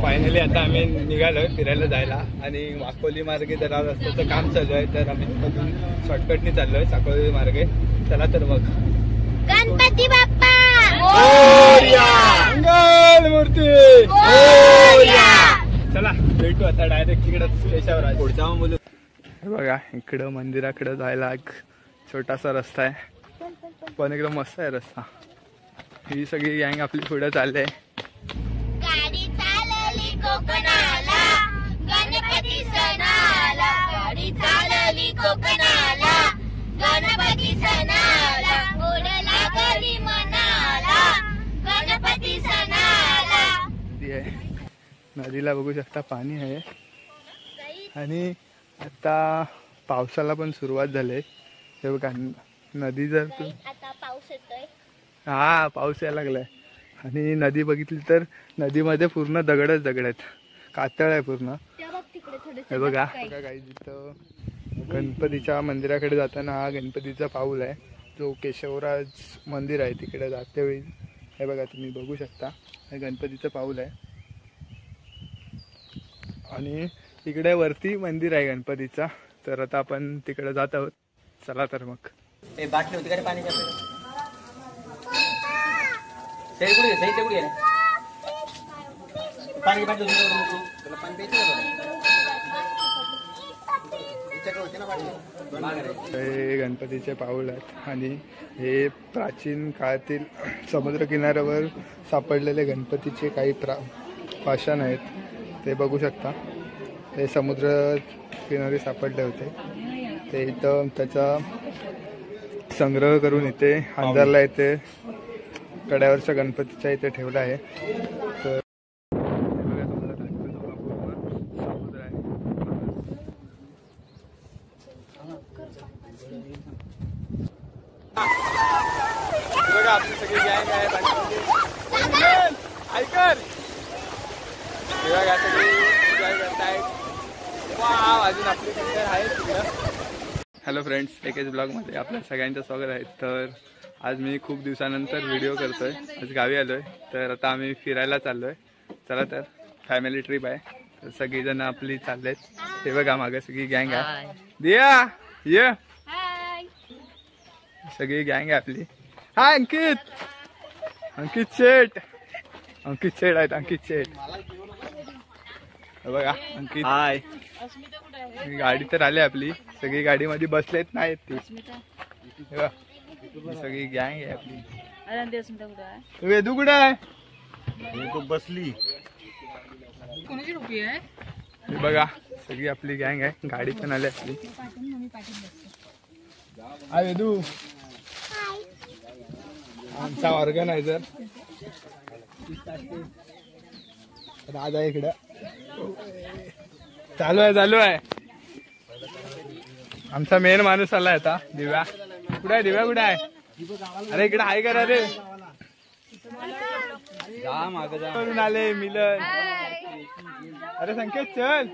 Finally आता आम्ही निघालोय फिरायला जायला आणि वाकोली मार्गे जरा रस्त्याचं काम चालू आहे तर आम्ही तिथून शॉर्टकटनी चाललोय साकोली मार्गे. चला तर मग गणपती बाप्पा मूर्ती चला भेटू आता डायरेक्ट तिकडच स्टेशनवर पुढचा बोलू. हे बघा इकडं मंदिराकडे जायला एक छोटासा रस्ता आहे पण एकदम मस्त आहे रस्ता. ही सगळी गँग आपली पुढे चालले. गाडी चालली कोकणाला गणपती सणाला गाडी चालली कोकणाला गणपती सणाला ओढला गडी मनाला गणपती सणाला. नदीला बघू शकता पाणी आहे आणि आता पावसाला पण सुरुवात झाली. हे बघा नदी जर आता पाऊस येतोय. हा पाऊस यायला लागलाय आणि नदी बघितली तर नदीमध्ये पूर्ण दगडच दगड आहेत. कातळ आहे पूर्ण. हे बघा काही जिथं गणपतीच्या मंदिराकडे जाताना हा गणपतीचा पाऊल आहे जो केशवराज मंदिर आहे तिकडे जाते वेळी. हे बघा तुम्ही बघू शकता हे गणपतीचं पाऊल आहे आणि तिकडे वरती मंदिर आहे गणपतीचा. तर आता आपण तिकडे जात आहोत. चला तर मग. बाटली होती का पाणी पाणी बाटली हे गणपतीचे पाऊल आहेत आणि हे प्राचीन काळातील समुद्र किनाऱ्यावर सापडलेले गणपतीचे काही पाषाण आहेत ते बघू शकता. ते समुद्र किनारी सापडले होते ते इथं त्याचा संग्रह करून इथे अंधारला इथे कड्यावरच्या गणपतीच्या इथे ठेवला आहे. तर बघा तुम्हाला दाखवतो पूर्ण समुद्र आहे. बघा आपली सगळी गँग आहे ऐकर बघा सगळी एन्जॉय करतायत. वाव अजून आपली कंटेंट आहे तिकडं. हॅलो फ्रेंड्स एकेच ब्लॉगमध्ये आपल्या सगळ्यांचं स्वागत आहे. तर आज मी खूप दिवसानंतर व्हिडिओ करतोय. आज गावी आलोय तर आता आम्ही फिरायला चाललोय. चला तर फॅमिली ट्रिप आहे तर सगळीजण आपली चाललेत. ते बघा मागे सगळी गँग आहे. दिया ये सगळी गँग आहे आपली. हाय अंकित शेठ आहेत. अंकित शेठ बघा अंकित हाय. गाडी तर आली आपली सगळी गाडीमध्ये बसलेत नाहीत ती सगळी गँग आहे आपली. वेदू कुठे आहे बसली बघा सगळी आपली गँग आहे. गाडी पण आली आपली. हाय वेदू आमचा ऑर्गनायझर राजा इकडं चालू आहे. आमचा मेन माणूस आलाय आता. दिव्या कुठे आहे? दिव्या कुठे आहे? अरे इकडे आहे का रे? करून आले मिलन. अरे संकेत चल.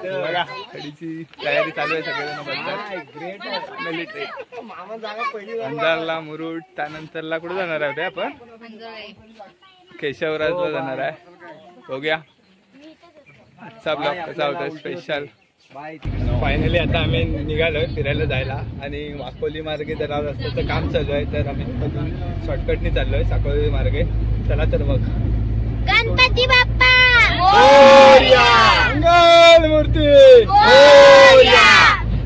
बघा गाडीची तयारी चालू आहे. सगळेजण बसतात. अंधारला मुरुड त्यानंतरला कुठे जाणार आहे आपण? केशवराजला जाणार आहे. बघूया आजचा ब्लॉग कसा होता स्पेशल. फायनली आता आम्ही निघालोय फिरायला जायला आणि वाकोली मार्गे जरा रस्त्याचं काम चालू आहे तर आम्ही तिथून शॉर्टकटनी चाललोय साकोली मार्गे. चला तर मग गणपती बाप्पा मूर्ती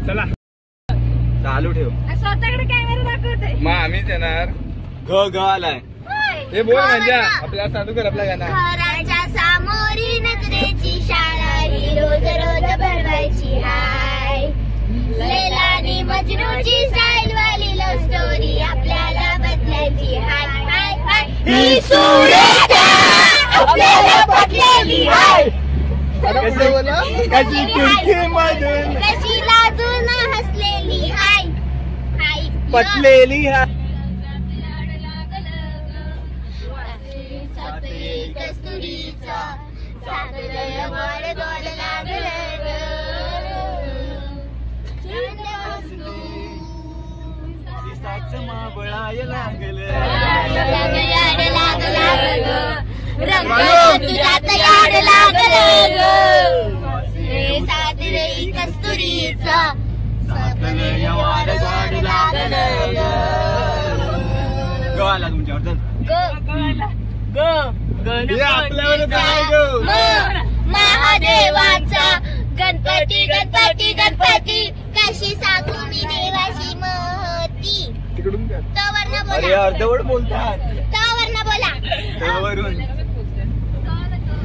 चला चालू ठेव. स्वतःकडे कॅमेरा दाखवते मग आम्हीच येणार. ग आलाय हे बोल म्हणजे आपल्याला चालू कर आपला गाणं. घराच्या सामोरी नजरेची शाळा ही रोज रोज भरवायची हाय. लैला आणि मजनूची स्टाईल वाली लव्ह स्टोरी आपल्याला बदलायची हाय हाय हाय. ही सुरेखा आपल्याला पटलेली हाय. कशी खिडकी मधून कशी लाजून हसलेली हाय हाय पटलेली हाय. कस्तुरीचा सागरय वाड गोड लागलं माबळाय लागलं रंगाला तुझ्यात याड लागलं ग रे सादरे कस्तुरीचा वाड लागलं ग आला तुमच्यावर महादेवाचा गणपती गणपती गणपती कशी सांगू मी देवाची महती तिकडून काय तवरनं अरे बोला अर्धवट बोलतात तवरनं बोला वरून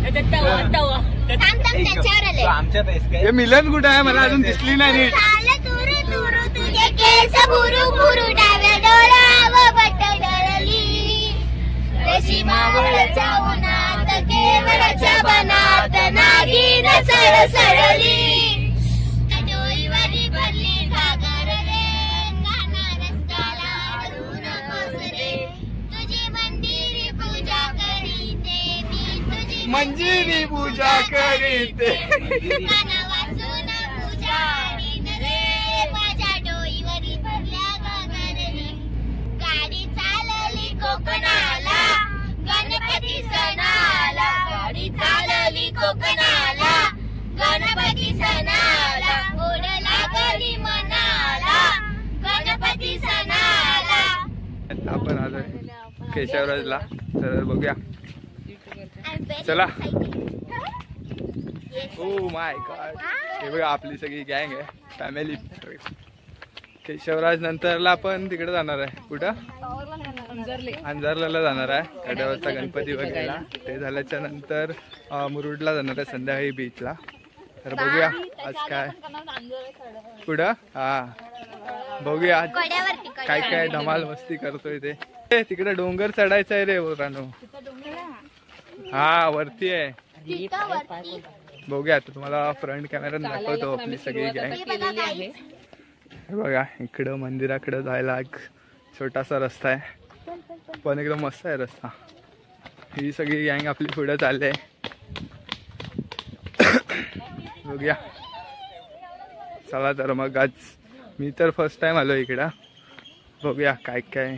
थांब त्याच्यावर आले आमच्यात आहेस काय हे मिलन कुठं आहे मला अजून दिसली नाही नीट झालं तुरु तुरु तुझे केस बुरु बुरु डाव्या डोळ्यावर बट डरली तशी मावळच्या उन्हात केवळच्या बनात नागिन सरसरली डोईवरी भरली घागर रे गाणा रस्त्याला अडून बसरे तुझी मंदिरी पूजा करीते मी तुझी मंजिरी पूजा करीते गाणं वाचून पूजा आणीन रे माझ्या डोईवरी भरल्या घागरले गाडी चालली कोकणाला गणपती सणाला गाडी चालली कोकणाला गणपती सणाला ओढ लागली मनाला गणपती सणाला आपण आलोय केशवराजला तर बघूया चला ओ माय गॉड हे बघा आपली सगळी गँग आहे फॅमिली ट्रिप केशवराज नंतरला आपण तिकडे जाणार आहे कुठं अंजारला जाणार आहे कड्यावरचा गणपती बघायला ते झाल्याच्या नंतर मुरुडला जाणार आहे संध्याकाळी बीचला तर बघूया आज काय कुठं हा बघूया आज काय काय धमाल मस्ती करतोय ते तिकडे डोंगर चढायचं आहे रे रानू हा वरती आहे बघूया आता तुम्हाला फ्रंट कॅमेरा दाखवतो आपली सगळी गँग हे बघा इकडं मंदिराकडे जायला एक छोटासा रस्ता आहे पण एकदम मस्त आहे रस्ता ही सगळी गँग आपली पुढे चालली आहे बघूया चला तर मग आज मी तर फर्स्ट टाइम आलो इकडं बघूया काय काय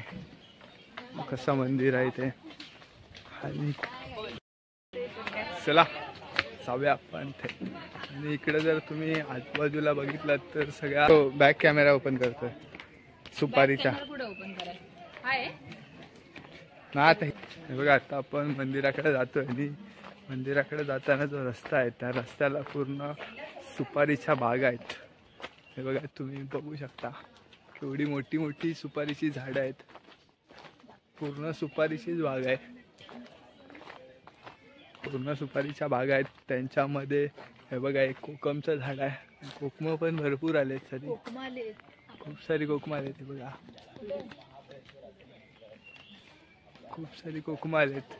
कसं मंदिर आहे ते आणि चला जाऊया आपण ते आणि इकडे जर तुम्ही आजूबाजूला बघितलात तर सगळ्या बॅक कॅमेरा ओपन करतोय सुपारीचा ना हे बघा आता आपण मंदिराकडे जातोय आणि मंदिराकडे जाताना जो रस्ता आहे त्या रस्त्याला पूर्ण सुपारीच्या बाग आहेत हे बघा तुम्ही बघू शकता केवढी मोठी मोठी सुपारीची झाडं आहेत पूर्ण सुपारीचीच बाग आहे पूर्ण सुपारीच्या बागा आहेत त्यांच्यामध्ये हे बघा एक कोकमचं झाड आहे कोकम पण भरपूर आलेत सरी खूप सारी कोकम आलेत हे बघा खूप सारी कोकम आलेत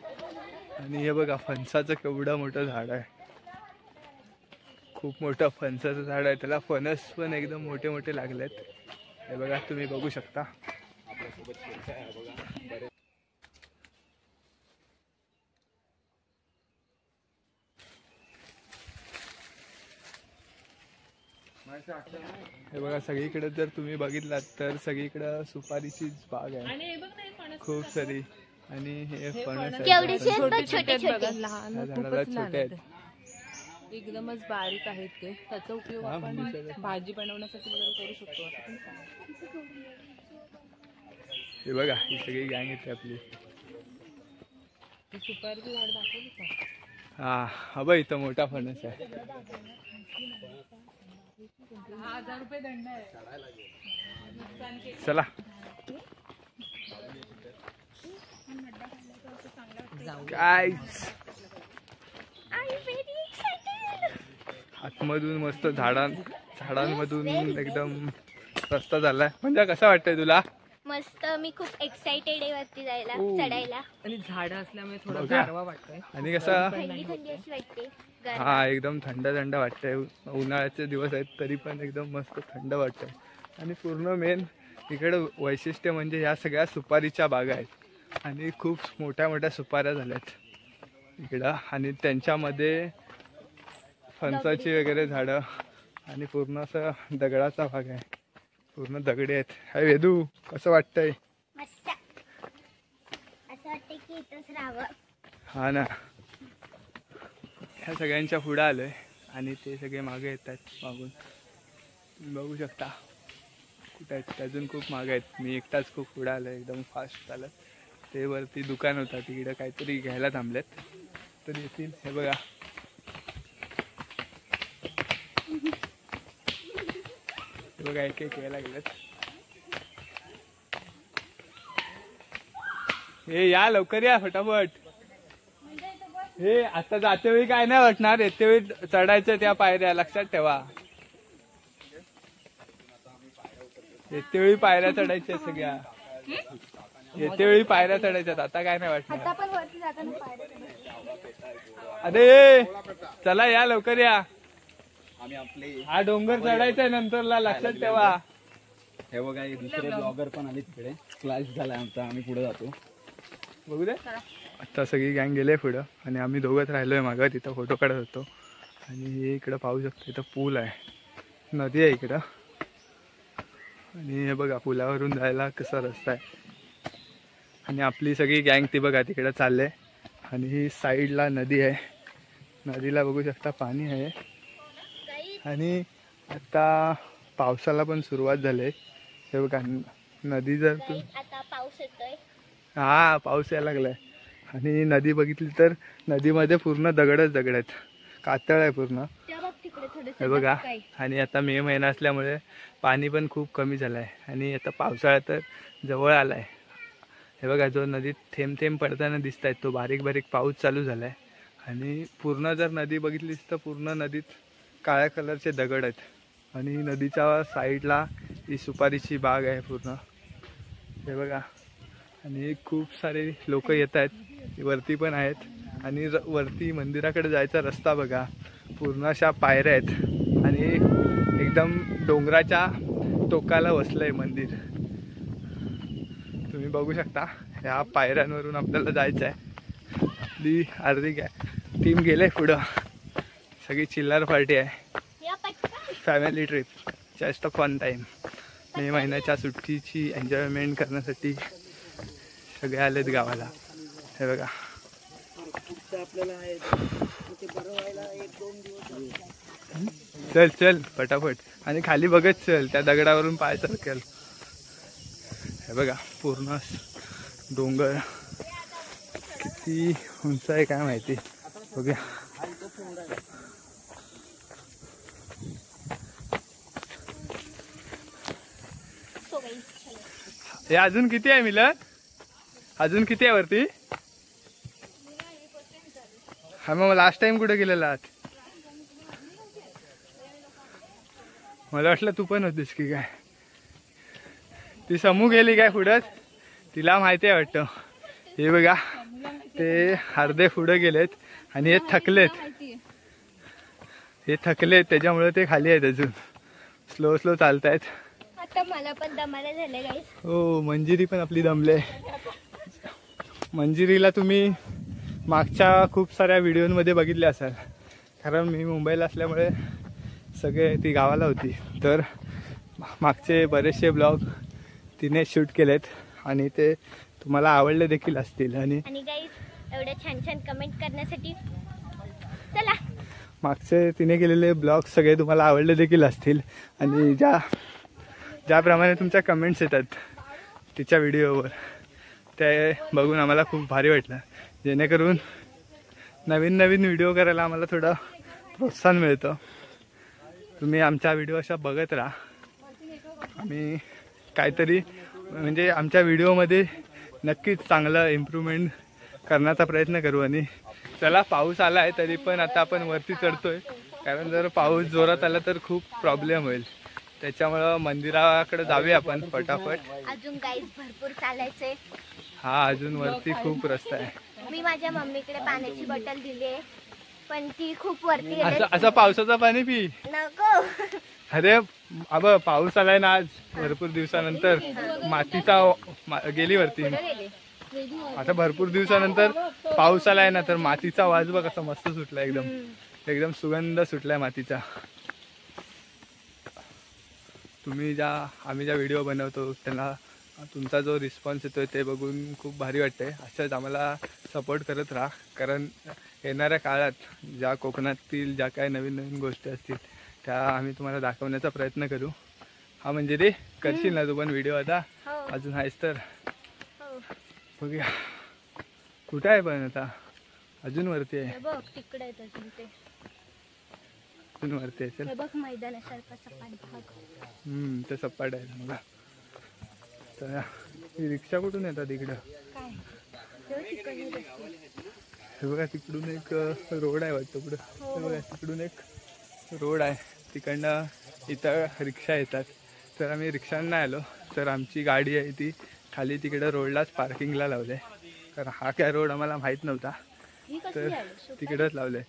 आणि हे बघा फणसाचं केवढं मोठं झाड आहे खूप मोठं फणसाचं झाड आहे त्याला फणस पण एकदम मोठे मोठे लागलेत हे बघा तुम्ही बघू शकता हे बघा सगळीकडे जर तुम्ही बघितलात तर सगळीकडे सुपारीचीच बाग आहे खूप सारी आणि हे फणस छोटे छोटे आहेत एकदमच बारीक आहेत ते त्याचा उपयोग आपण भाजी बनवण्यासाठी वगैरे करू शकतो हे बघा ही सगळी गँग येते आपली सुपारीची झाड दाखवली का हा बघ इथं मोठा फणस आहे 1000 रुपये दंड आहे चला गाईज आतमधून मस्त झाडांमधून एकदम रस्ता झालाय म्हणजे कसं वाटतंय तुला मस्त मी खूप एक्साइटेड आहे वरती जायला चढायला आणि झाड असल्यामुळे थोडा गारवा वाटतोय आणि कसं थंडी थंडी अशी वाटते हा एकदम थंड थंड वाटतंय उन्हाळ्याचे दिवस आहेत तरी पण एकदम मस्त थंड वाटतंय आणि पूर्ण मेन इकडे वैशिष्ट्य म्हणजे ह्या सगळ्या सुपारीच्या बागा आहेत आणि खूप मोठ्या मोठ्या सुपाऱ्या झाल्यात इकडं आणि त्यांच्यामध्ये फणसाची वगैरे झाडं आणि पूर्ण असं दगडाचा भाग आहे पूर्ण दगडे आहेत हाय वेदू कसं वाटतंय मस्त असं वाटतं की इथंच राहावं हा ना ह्या सगळ्यांच्या पुढं आलो आहे आणि ते सगळे मागे येत आहेत मागून. तुम्ही बघू शकता कुठे आहेत, अजून खूप मागे आहेत. मी एकटाच खूप पुढं आलो आहे एकदम फास्ट चालत. ते वरती दुकान होता तिकडं काहीतरी घ्यायला थांबलेत तर येतील. हे बघा हे बघा एक एक यायला लागलेत. हे या लवकर या फटाफट. हे आता जाते वेळी काय नाही वाटणार, येते वेळी चढायचं त्या पायऱ्या लक्षात ठेवा. येते वेळी पायऱ्या चढायच्या सगळ्या, येते वेळी पायऱ्या चढायच्यात. आता काय नाही वाटणार. अरे चला या लवकर या, हा डोंगर चढायचा नंतरला लक्षात ठेवा. हे बघा दुसरे ब्लॉगर पण आले तिकडे. क्लास झालाय आमचा, आम्ही पुढे जातो. बघू दे. आता सगळी गँग गेले पुढं आणि आम्ही दोघंच राहिलोय मागं. तिथं फोटो काढत होतो आणि हे इकडं पाहू शकतो, इथं पूल आहे, नदी आहे इकडं. आणि हे बघा पुलावरून जायला कसा रस्ता आहे. आणि आपली सगळी गँग ती बघा तिकडं चालले आणि ही साईडला नदी आहे. नदीला बघू शकता पाणी आहे आणि आता पावसाला पण सुरुवात झाली आहे. हे बघा नदी जर तू आता पाऊस येतोय. हा पाऊस यायला लागलाय आणि नदी बघितली तर नदीमध्ये पूर्ण दगडच दगड आहेत, कातळ आहे पूर्ण. हे बघा. आणि आता मे महिना असल्यामुळे पाणी पण खूप कमी झालं आहे आणि आता पावसाळा तर जवळ आला आहे. हे बघा जो नदीत थेंब थेंब पडताना दिसत आहेत तो बारीक बारीक पाऊस चालू झाला आहे. आणि पूर्ण जर नदी बघितलीस तर पूर्ण नदीत काळ्या कलरचे दगड आहेत आणि नदीच्या साईडला ही सुपारीची बाग आहे पूर्ण. हे बघा. आणि खूप सारे लोक येत आहेत, वरती पण आहेत. आणि वरती मंदिराकडे जायचा रस्ता बघा, पूर्ण अशा पायऱ्या आहेत आणि एकदम डोंगराच्या टोकाला वसलंय मंदिर. तुम्ही बघू शकता ह्या पायऱ्यांवरून आपल्याला जायचं आहे. आपली अर्धी टीम गेले पुढं, सगळी चिल्लर पार्टी आहे. Family trip, just a fun time. May महिन्याच्या सुट्टीची एन्जॉयमेंट करण्यासाठी सगळे आलेत गावाला. हे बघा. चल चल पटापट आणि खाली बघत चल, त्या दगडावरून पाय सरकेल. हे बघा पूर्ण डोंगर किती उंच आहे काय माहिती. बघूया. हे अजून किती आहे मिलन, अजून किती आहे वरती? हा मग लास्ट टाइम कुठे गेलेला आहात? मला वाटलं तू पण होतीस की काय. ती समू गेली काय पुढंच, तिला माहिती आहे वाटतं. हे बघा ते अर्धे पुढे गेलेत आणि हे थकलेत त्याच्यामुळे ते खाली आहेत, अजून स्लो स्लो चालतायत. आता मला पण दमायला झाले गाईस. हो मंजिरी पण आपली दमले. मंजिरीला तुम्ही मागच्या खूप साऱ्या व्हिडिओमध्ये बघितले असाल, कारण मी मुंबईला असल्यामुळे सगळे ती गावाला होती. तर मागचे बरेचसे ब्लॉग तिने शूट केलेत आणि ते तुम्हाला आवडले देखील असतील. आणि गाईस एवढे छान छान कमेंट करण्यासाठी चला मागचे तिने केलेले ब्लॉग सगळे तुम्हाला आवडले देखील असतील. आणि ज्याप्रमाणे तुमच्या कमेंट्स येतात तिच्या व्हिडिओवर ते बघून आम्हाला खूप भारी वाटलं. जेणेकरून नवीन नवीन व्हिडिओ करायला आम्हाला थोडं प्रोत्साहन मिळतं. तुम्ही आमच्या व्हिडिओ अशा बघत राहा. आम्ही काहीतरी म्हणजे आमच्या व्हिडिओमध्ये नक्कीच चांगलं इम्प्रूव्हमेंट करण्याचा प्रयत्न करू. आणि चला पाऊस आला आहे तरी पण आता आपण वरती चढतोय, कारण जर पाऊस जोरात आला तर खूप प्रॉब्लेम होईल. त्याच्यामुळं मंदिराकडे जाऊया आपण पटापट. अजून गाईस भरपूर चालायचंय. हा अजून वरती खूप रस्ता आहे. मी माझ्या मम्मीकडे पाण्याची बॉटल दिली आहे पण ती खूप वरती असं पावसाचं पाणी पी नको. अरे अब पाऊस आलाय ना आज भरपूर दिवसानंतर, मातीचा गेली वरती. आता भरपूर दिवसानंतर पाऊस आलाय ना तर मातीचा वास बघ कसा मस्त सुटला, एकदम एकदम सुगंध सुटलाय मातीचा. आम्ही ज्या व्हिडिओ बनवतो त्यांना तुमचा जो रिस्पॉन्स येतोय ते बघून खूप भारी वाटतंय. असंच आम्हाला सपोर्ट करत राहा, कारण येणाऱ्या काळात ज्या कोकणातील ज्या काही नवीन नवीन गोष्टी असतील त्या आम्ही तुम्हाला दाखवण्याचा प्रयत्न करू. हा म्हणजे रे करशील ना तू पण व्हिडिओ आता? अजून आहेस तर बघूया कुठं आहे पण आता अजून वरती आहे. बघ तिकडे आहेत अजून ते. अजून वरती असेल. हे बघ मैदानासारखा सपाट भाग. ते सपाट आहे बघा. तर ही रिक्षा कुठून येतात इकडं? काय तिकडे रस्ते. हे बघा तिकडून एक रोड आहे वाटतं पुढं. हे बघा तिकडून एक रोड आहे तिकडनं इथं रिक्षा येतात. तर आम्ही रिक्षानं नाही आलो तर आमची गाडी आहे ती खाली तिकडं रोडलाच पार्किंगला लावली आहे. कारण हा काय रोड आम्हाला माहीत नव्हता तर तिकडंच लावलं आहे.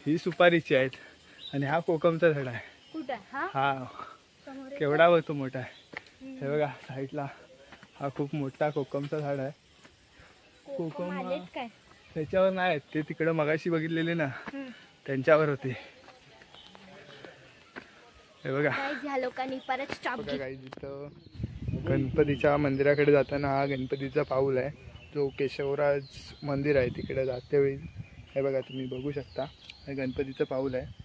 ही सुपारीची आहेत आणि हा कोकमचा झाड आहे. कुठं? हा केवढा होतो मोठा आहे. हे बघा साईडला हा खूप मोठा कोकमचा झाड आहे. कोकम काय त्याच्यावर नाही ते तिकडं मगाशी बघितलेले ना त्यांच्यावर होते. हे बघा ह्या लोकांनी परत स्टॉप बघा काही जिथं गणपतीच्या मंदिराकडे जाताना हा गणपतीचा पाऊल आहे जो केशवराज मंदिर आहे तिकडे जाते वेळी. हे बघा तुम्ही बघू शकता हे गणपतीचं पाऊल आहे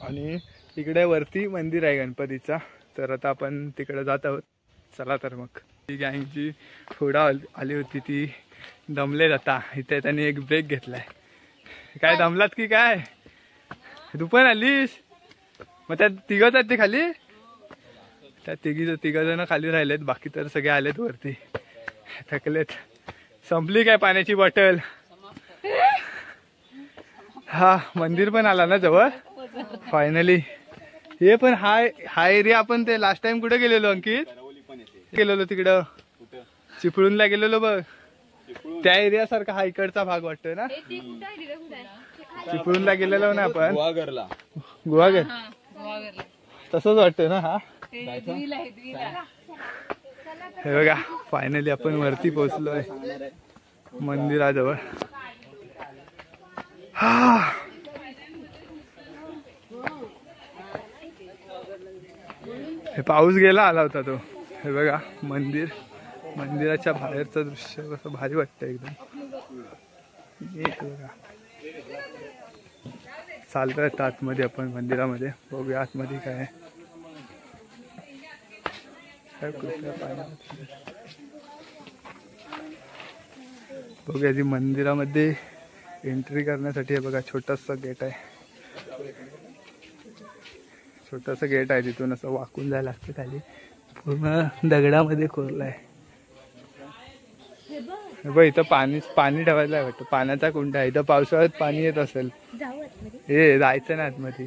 आणि तिकडे वरती मंदिर आहे गणपतीचा. तर आता आपण तिकडे जात आहोत. चला तर मग. ती गँगची थोडा आली होती ती दमले जाता इथे त्यांनी एक ब्रेक घेतलाय. काय दमलात की काय? तू पण आलीस? मग त्या तिघच आहेत ते खाली? त्या तिघ जण खाली राहिलेत बाकी तर सगळे आलेत वरती. थकलेत. संपली काय पाण्याची बॉटल? हा मंदिर पण आला ना जवळ फायनली. हे पण हा एरिया आपण ते लास्ट टाइम कुठे गेलेलो अंकित? गेलेलो तिकडं चिपळूणला गेलेलो बघ. त्या एरिया सारखा हा इकडचा भाग वाटतोय ना. चिपळूणला गेलेलो ना आपण गुहागर तसंच वाटतंय ना. हा हे बघा फायनली आपण वरती पोहोचलोय मंदिराजवळ. हा हे पाऊस गेला आला होता तो. हे बघा मंदिराच्या बाहेरचं दृश्य कसं भारी वाटतं एकदम. बघा चालतोय आतमध्ये आपण मंदिरामध्ये. बघूया आतमध्ये काय आहे. बघूया जी मंदिरामध्ये एंट्री करण्यासाठी हे बघा छोटासा गेट आहे. छोटासा गेट आहे तिथून असं वाकून जायला लागतं खाली. पूर्ण दगडामध्ये कोरलाय. बघ इथं पाणी ठेवायला वाटतं. पाण्याचा कुंड आहे इथं. पावसाळ्यात पाणी येत असेल. हे जायचं ना आतमध्ये.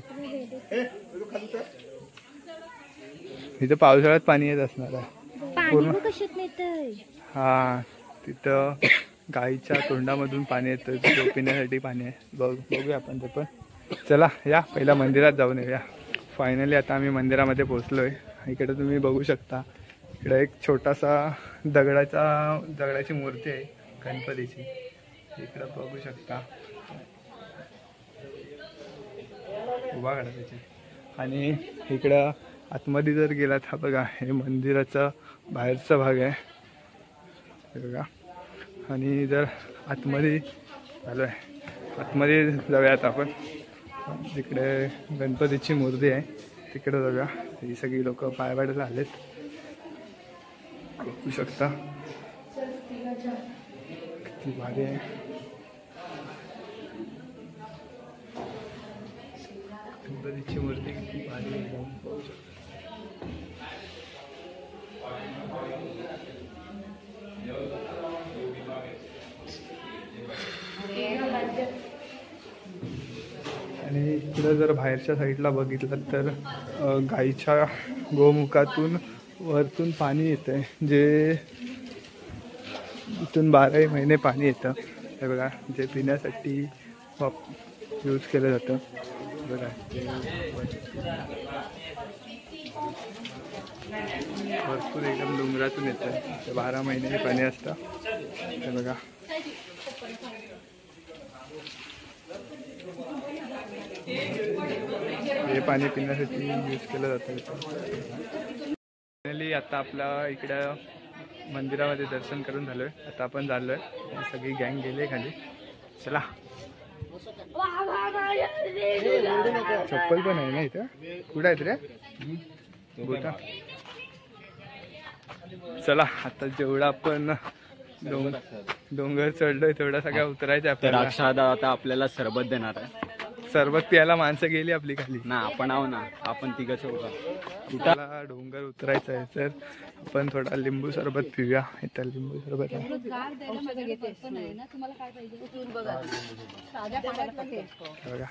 इथं पावसाळ्यात पाणी येत असणार आहे पूर्ण. हा तिथं गाईच्या तोंडामधून पाणी येतं पिण्यासाठी पाणी आहे. बघूया आपण ते पण. चला या पहिला मंदिरात जाऊन येऊया. फायनली आता आम्ही मंदिरामध्ये पोहोचलोय. इकडे तुम्ही बघू शकता इकडे एक छोटासा दगडाची मूर्ती आहे गणपतीची. इकडं बघू शकता उभा करा त्याची. आणि इकडं आतमध्ये जर गेलात हा बघा हे मंदिराचा बाहेरचा भाग आहे हे बघा. आणि जर आतमध्ये आलो आहे आतमध्ये जाऊयात आपण. तिकडे गणपतीची मूर्ती आहे तिकडे जाऊया. ही सगळी लोक पाय पाडायला आलेत बघू शकता किती भारी आहे. गणपतीची मूर्ती किती भारी आहे बघू शकता. आणि इकडं जर बाहेरच्या साईडला बघितलं तर गाईच्या गोमुखातून वरतून पाणी येतंय जे इथून 12 महिने पाणी येतं. हे बघा जे पिण्यासाठी यूज केलं जातं. बघा भरपूर एकदम डोंगरातून येतं. ते 12 महिने पाणी असतं. हे बघा हे पाणी पिण्यासाठी यूज केलं जातं. फायनली आता आपला इकडं मंदिरामध्ये दर्शन करून झालोय. आता आपण चाललोय. सगळी गँग गेली खाली. चला. चप्पल पण आहे ना इथं. कुठं आहेत रे बोटा? चला आता जेवढा आपण डोंगर चढलोय तेवढा सगळा उतरायचा आपल्याला. राक्षादा आता आपल्याला सरबत देणार आहे. सरबत प्यायला माणसं गेली आपली खाली. ना आपण आहो ना, आपण तिघं चौघा. कुठाला डोंगर उतरायचा आहे तर आपण थोडा लिंबू सरबत पिऊया. इथं लिंबू सरबत आहे बघा.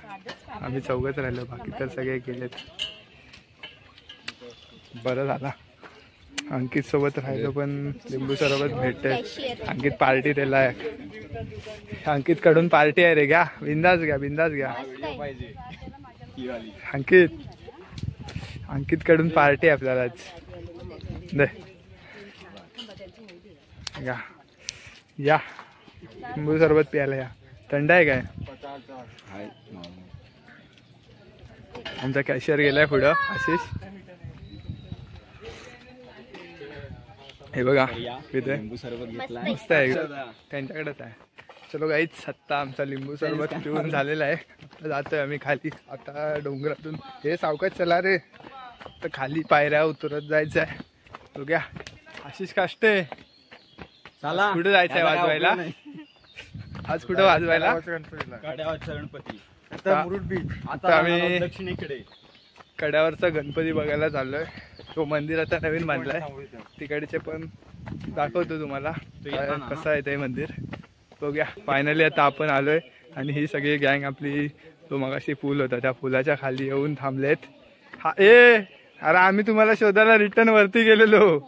आम्ही चौघच राहिलो, बाकी तर सगळे गेलेत. बरं झाला अंकित सोबत राहिलो पण लिंबू सरबत भेटते. अंकित पार्टी दिला आहे. अंकित कडून पार्टी आहे रे. घ्या बिंदास घ्या, बिंदास घ्या. अंकित कडून पार्टी आहे आपल्यालाच. दे घ्या. या लिंबू सरबत प्यायला या. थंड आहे काय? आमचा कॅशियर गेलाय पुढं आशिष. हे बघा इथे मस्त आहे, त्यांच्याकडेच आहे. चलो गाईच आता आमचा लिंबू सरबत पिऊन झालेला आहे. आता जातोय आम्ही खाली. आता डोंगरातून हे सावकाश चला रे, तर खाली पायऱ्या उतरत जायचं आहे. बघ्या आशिष काष्टे चला कुठे जायचंय वाजवायला? आज कुठं वाजवायला? गणपती. आता आम्ही दक्षिणेकडे कड्यावरचा गणपती बघायला चाललोय. तो मंदिर आता नवीन बांधलाय. तिकडचे पण दाखवतो तुम्हाला कसं आहे ते मंदिर. बघूया. फायनली आता आपण आलोय आणि ही सगळी गँग आपली तो मगाशी पूल होता त्या पुलाच्या खाली येऊन थांबलेत. हा ए अरे आम्ही तुम्हाला शोधायला रिटर्न वरती गेलेलो.